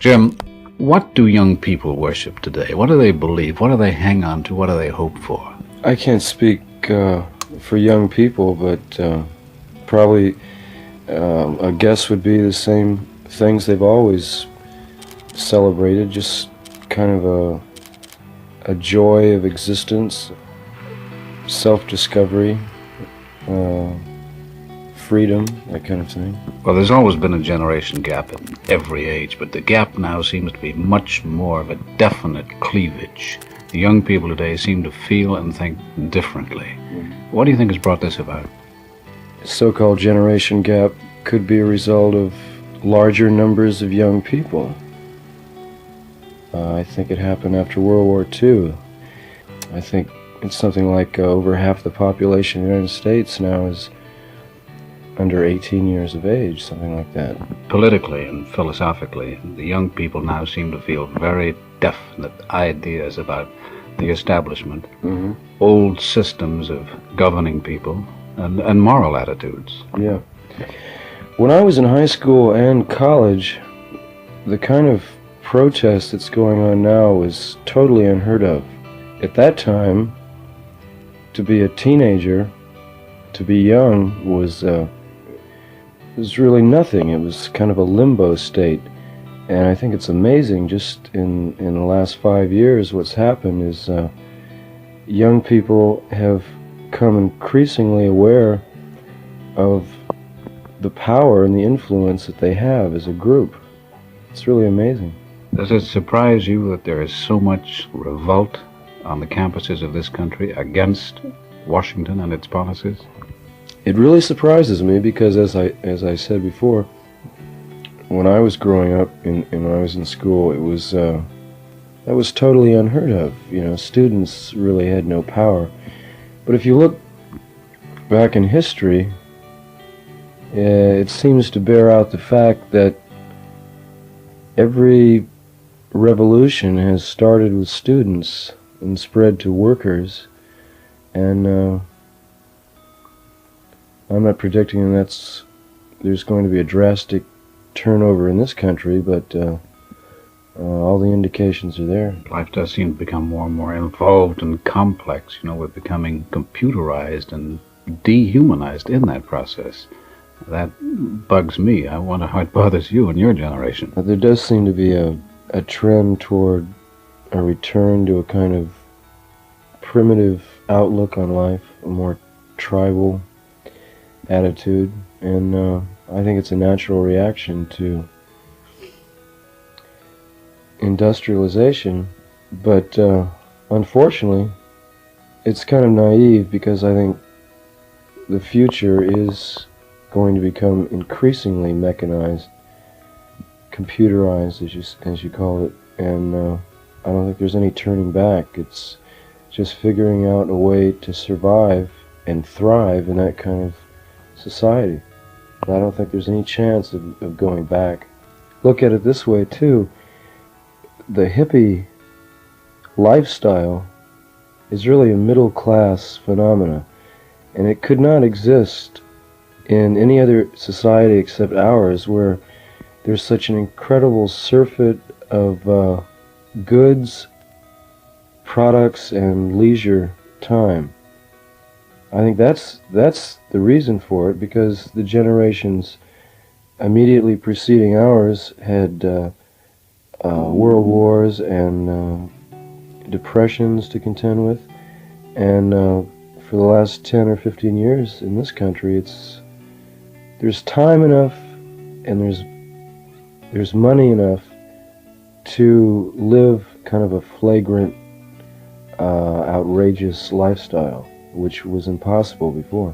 Jim, what do young people worship today? What do they believe? What do they hang on to? What do they hope for? I can't speak for young people, but probably a guess would be the same things they've always celebrated, just kind of a joy of existence, self-discovery, freedom, that kind of thing. Well, there's always been a generation gap in every age, but the gap now seems to be much more of a definite cleavage. The young people today seem to feel and think differently. What do you think has brought this about? So-called generation gap could be a result of larger numbers of young people. I think it happened after World War II. I think it's something like over half the population of the United States now is under 18 years of age, something like that. Politically and philosophically, the young people now seem to feel very definite ideas about the establishment, old systems of governing people, and moral attitudes. Yeah. When I was in high school and college, the kind of protest that's going on now was totally unheard of. At that time, to be a teenager, to be young, was really nothing. It was kind of a limbo state. And I think it's amazing, just in the last 5 years, what's happened is young people have come increasingly aware of the power and the influence that they have as a group. It's really amazing. Does it surprise you that there is so much revolt on the campuses of this country against Washington and its policies? It really surprises me because, as I said before, when I was growing up and when I was in school, that was totally unheard of. You know, students really had no power. But if you look back in history, it seems to bear out the fact that every revolution has started with students and spread to workers, and I'm not predicting there's going to be a drastic turnover in this country, but all the indications are there. Life does seem to become more and more involved and complex. You know, we're becoming computerized and dehumanized in that process. That bugs me. I wonder how it bothers you and your generation. There does seem to be a trend toward a return to a kind of primitive outlook on life, a more tribal attitude, and I think it's a natural reaction to industrialization, but unfortunately it's kind of naive, because I think the future is going to become increasingly mechanized, computerized, as you call it, and I don't think there's any turning back. It's just figuring out a way to survive and thrive in that kind of society. But I don't think there's any chance of going back. Look at it this way too. The hippie lifestyle is really a middle-class phenomena, and it could not exist in any other society except ours, where there's such an incredible surfeit of goods, products, and leisure time. I think that's the reason for it, because the generations immediately preceding ours had world wars and depressions to contend with, and for the last 10 or 15 years in this country, there's time enough and there's money enough to live kind of a flagrant, outrageous lifestyle, which was impossible before.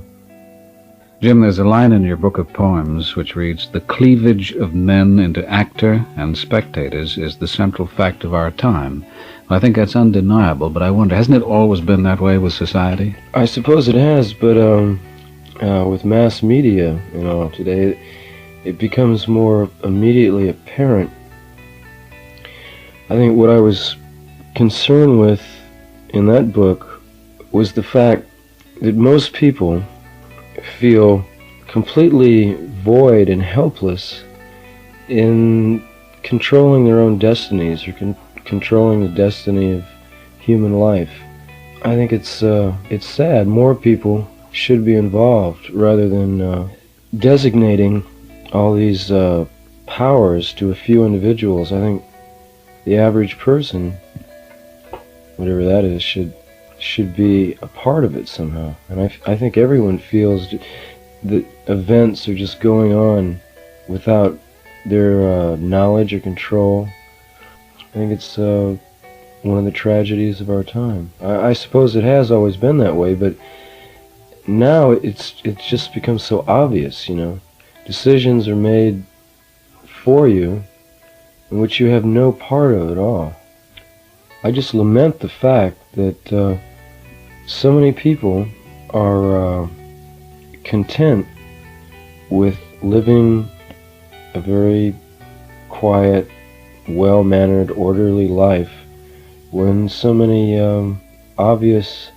Jim, there's a line in your book of poems which reads, "The cleavage of men into actor and spectators is the central fact of our time." Well, I think that's undeniable, but I wonder, hasn't it always been that way with society? I suppose it has, but with mass media, today, it becomes more immediately apparent. I think what I was concerned with in that book was the fact that most people feel completely void and helpless in controlling their own destinies or controlling the destiny of human life. I think it's sad. More people should be involved rather than designating all these powers to a few individuals. I think the average person, whatever that is, should be a part of it somehow. And I think everyone feels that events are just going on without their knowledge or control. I think it's one of the tragedies of our time. I suppose it has always been that way, but now it's just become so obvious, you know. Decisions are made for you in which you have no part of at all. I just lament the fact that so many people are content with living a very quiet, well-mannered, orderly life when so many obvious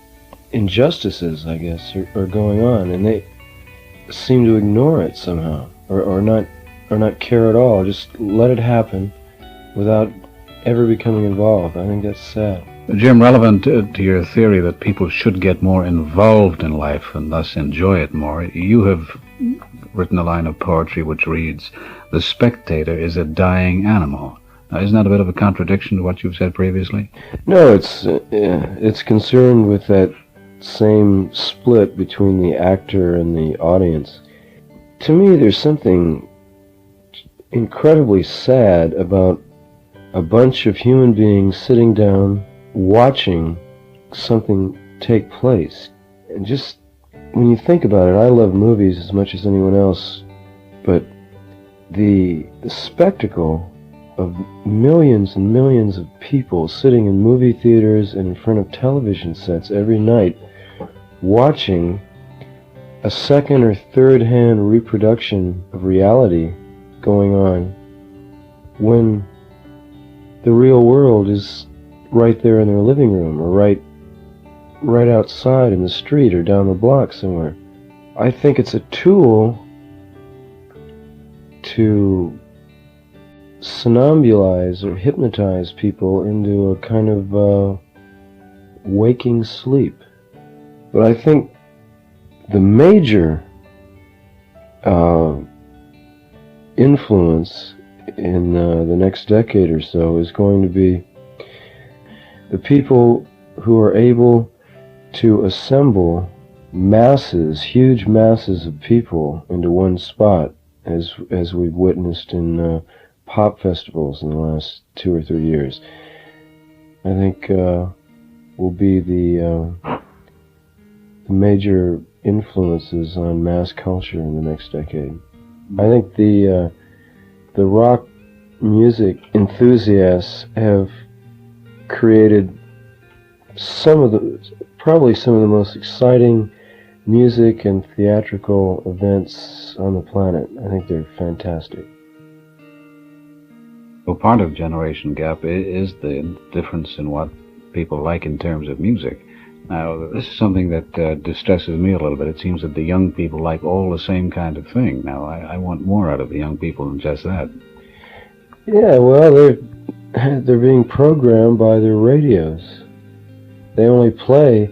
injustices, I guess, are going on, and they seem to ignore it somehow, or not care at all. Just let it happen without ever becoming involved. I think that's sad. Jim, relevant to your theory that people should get more involved in life and thus enjoy it more, you have written a line of poetry which reads, "The spectator is a dying animal." Now, isn't that a bit of a contradiction to what you've said previously? No, it's concerned with that same split between the actor and the audience. To me, there's something incredibly sad about a bunch of human beings sitting down watching something take place. And just when you think about it, I love movies as much as anyone else, but the spectacle of millions and millions of people sitting in movie theaters and in front of television sets every night watching a second or third hand reproduction of reality going on when the real world is right there in their living room, or right outside in the street or down the block somewhere. I think it's a tool to somnambulize or hypnotize people into a kind of waking sleep. But I think the major influence in the next decade or so is going to be the people who are able to assemble masses, huge masses of people into one spot, as we've witnessed in pop festivals in the last 2 or 3 years. I think will be the major influences on mass culture in the next decade. I think the rock music enthusiasts have created probably some of the most exciting music and theatrical events on the planet. I think they're fantastic. Well, part of generation gap is the difference in what people like in terms of music. Now, this is something that distresses me a little bit. It seems that the young people like all the same kind of thing. Now, I want more out of the young people than just that. Yeah, well, they're being programmed by their radios. They only play,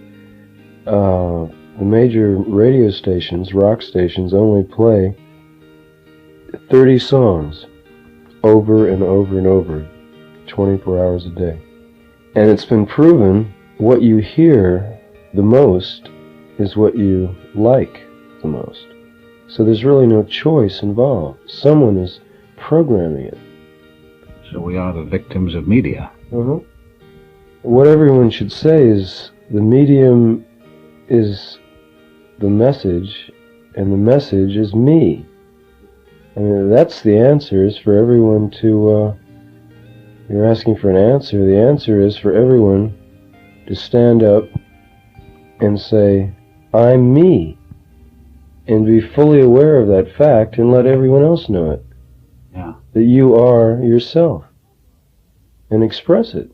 the major radio stations, rock stations, only play 30 songs over and over and over, 24 hours a day. And it's been proven what you hear the most is what you like the most. So there's really no choice involved. Someone is programming it. So we are the victims of media. Uh-huh. What everyone should say is the medium is the message, and the message is me. I mean, that's the answer, is for everyone to, you're asking for an answer. The answer is for everyone to stand up and say, I'm me, and be fully aware of that fact and let everyone else know it. Yeah. That you are yourself, and express it.